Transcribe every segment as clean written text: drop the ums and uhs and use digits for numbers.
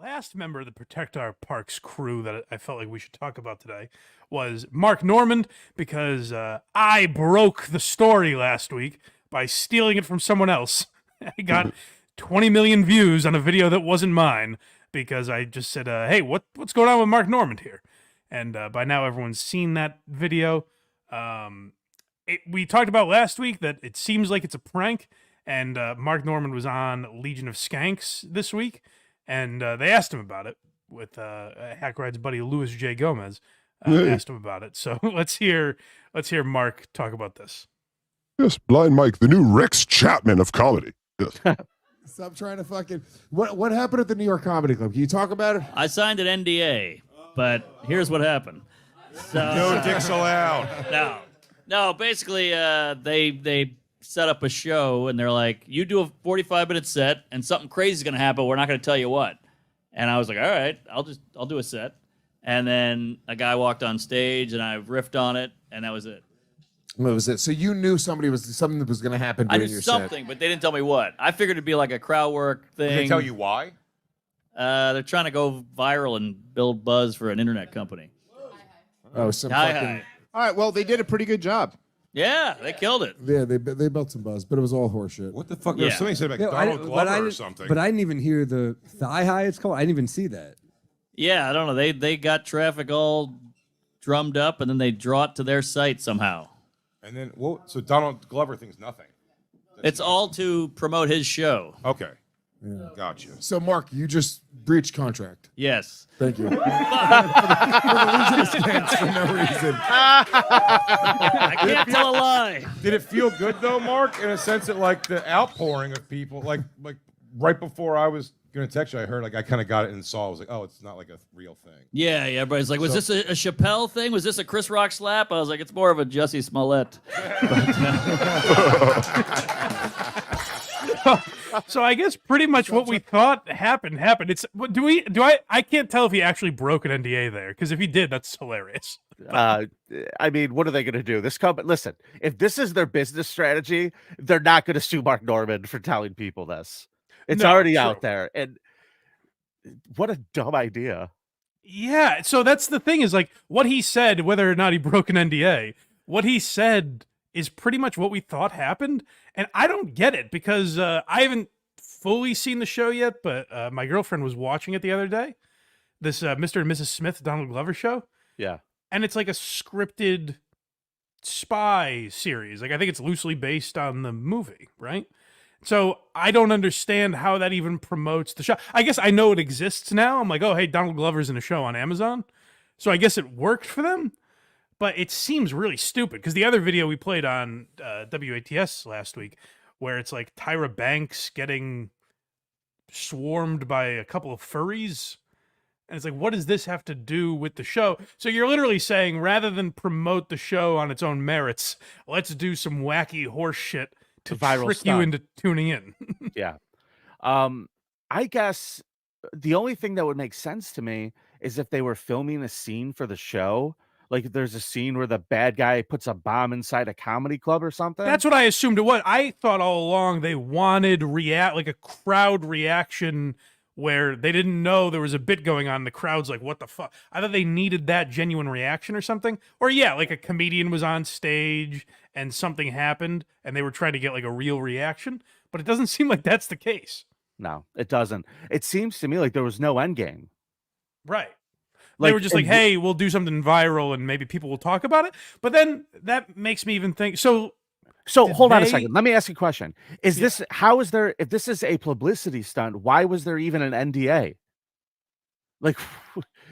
last member of the Protect Our Parks crew that I felt like we should talk about today was Mark Normand, because I broke the story last week by stealing it from someone else. I got 20 million views on a video that wasn't mine because I just said, hey, what's going on with Mark Normand here? And by now everyone's seen that video. We talked about last week that it seems like it's a prank, and Mark Normand was on Legion of Skanks this week, and they asked him about it with Hack Ride's buddy Louis J. Gomez. Asked him about it. So let's hear Mark talk about this. Yes, Blind Mike, the new Rex Chapman of comedy. Yes. Stop trying to fucking... What happened at the New York Comedy Club? Can you talk about it? I signed an NDA, but here's what happened. So, no dicks allowed. No. Basically, they set up a show, and they're like, you do a 45-minute set, and something crazy is going to happen. We're not going to tell you what. And I was like, all right, I'll do a set. And then a guy walked on stage, and I riffed on it, and that was it. What was it? So you knew something that was going to happen during your set. I knew something, but they didn't tell me what. I figured it'd be like a crowd work thing. Did they tell you why? They're trying to go viral and build buzz for an internet company. Oh, Hi. All right, well, they did a pretty good job. Yeah, they killed it. Yeah, they built some buzz, but it was all horseshit. What the fuck? There was something said about Donald Glover or something. But I didn't even hear the thigh high it's called. I didn't even see that. Yeah, I don't know. They got traffic all drummed up, and then they draw it to their site somehow. And then, so Donald Glover thinks nothing. It's all to promote his show. Okay. Yeah. Gotcha. So, Mark, you just breached contract. Yes. Thank you. for the Legion of Skanks for no reason. I can't tell a lie. Did it feel good, though, Mark, in a sense that, like, the outpouring of people, like right before I was going to text you, I heard, like, I kind of got it and saw, I was like, oh, it's not like a real thing. Yeah, everybody's like, was this a Chappelle thing? Was this a Chris Rock slap? I was like, it's more of a Jussie Smollett. So I guess pretty much what we thought happened. It's I can't tell if he actually broke an NDA there, because if he did, that's hilarious. I mean, what are they going to do? Listen, if this is their business strategy, they're not going to sue Mark Normand for telling people this. It's already out there, and what a dumb idea. Yeah, so that's the thing, is like what he said, whether or not he broke an NDA, what he said is pretty much what we thought happened. And I don't get it, because I haven't fully seen the show yet, but my girlfriend was watching it the other day. This Mr. and Mrs. Smith Donald Glover show. Yeah. And it's like a scripted spy series. Like, I think it's loosely based on the movie, right? So I don't understand how that even promotes the show. I guess I know it exists now. I'm like, oh, hey, Donald Glover's in a show on Amazon. So I guess it worked for them. But it seems really stupid, because the other video we played on WATS last week, where it's like Tyra Banks getting swarmed by a couple of furries, and it's like, what does this have to do with the show? So you're literally saying, rather than promote the show on its own merits, let's do some wacky horse shit to trick you into tuning in. Yeah. I guess the only thing that would make sense to me is if they were filming a scene for the show. Like, there's a scene where the bad guy puts a bomb inside a comedy club or something. That's what I assumed it was. I thought all along they wanted like a crowd reaction where they didn't know there was a bit going on. The crowd's like, what the fuck? I thought they needed that genuine reaction or something. Or yeah, like a comedian was on stage and something happened and they were trying to get like a real reaction. But it doesn't seem like that's the case. No, it doesn't. It seems to me like there was no end game. Right. They were just like, hey, we'll do something viral and maybe people will talk about it. But then that makes me even think. So hold on a second. Let me ask you a question. If this is a publicity stunt, why was there even an NDA? Like,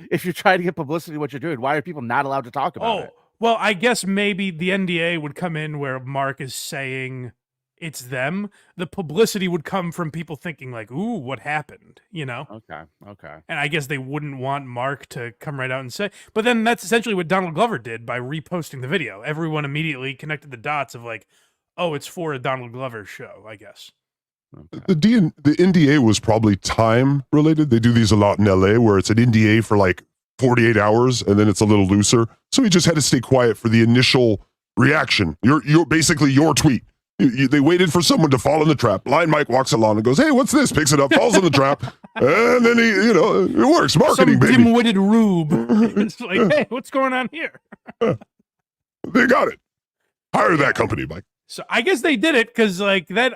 if you're trying to get publicity, what you're doing, why are people not allowed to talk about it? Well, I guess maybe the NDA would come in where Mark is saying it's them. The publicity would come from people thinking like, ooh, what happened? You know? Okay. And I guess they wouldn't want Mark to come right out and say, but then that's essentially what Donald Glover did by reposting the video. Everyone immediately connected the dots of like, oh, it's for a Donald Glover show, I guess. Okay. The NDA was probably time related. They do these a lot in LA where it's an NDA for like 48 hours and then it's a little looser. So he just had to stay quiet for the initial reaction. You're basically your tweet. They waited for someone to fall in the trap. Blind Mike walks along and goes, "Hey, what's this?" Picks it up, falls in the trap, and then it works. Marketing, Some baby. dim-witted rube. It's like, hey, what's going on here? They got it. Hire that company, Mike. So I guess they did it because like that.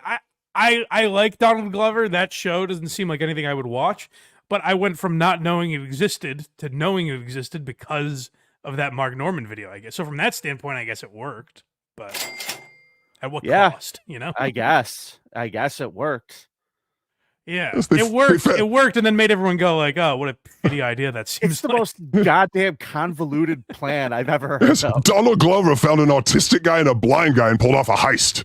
I like Donald Glover. That show doesn't seem like anything I would watch. But I went from not knowing it existed to knowing it existed because of that Mark Norman video, I guess. So from that standpoint, I guess it worked. But at what cost? You know? I guess it worked. Yeah, Yes, they- it worked. they fa- It worked, and then made everyone go like, "Oh, what a shitty idea that seems It's the like." most goddamn convoluted plan I've ever heard Yes, of. Donald Glover found an autistic guy and a blind guy and pulled off a heist.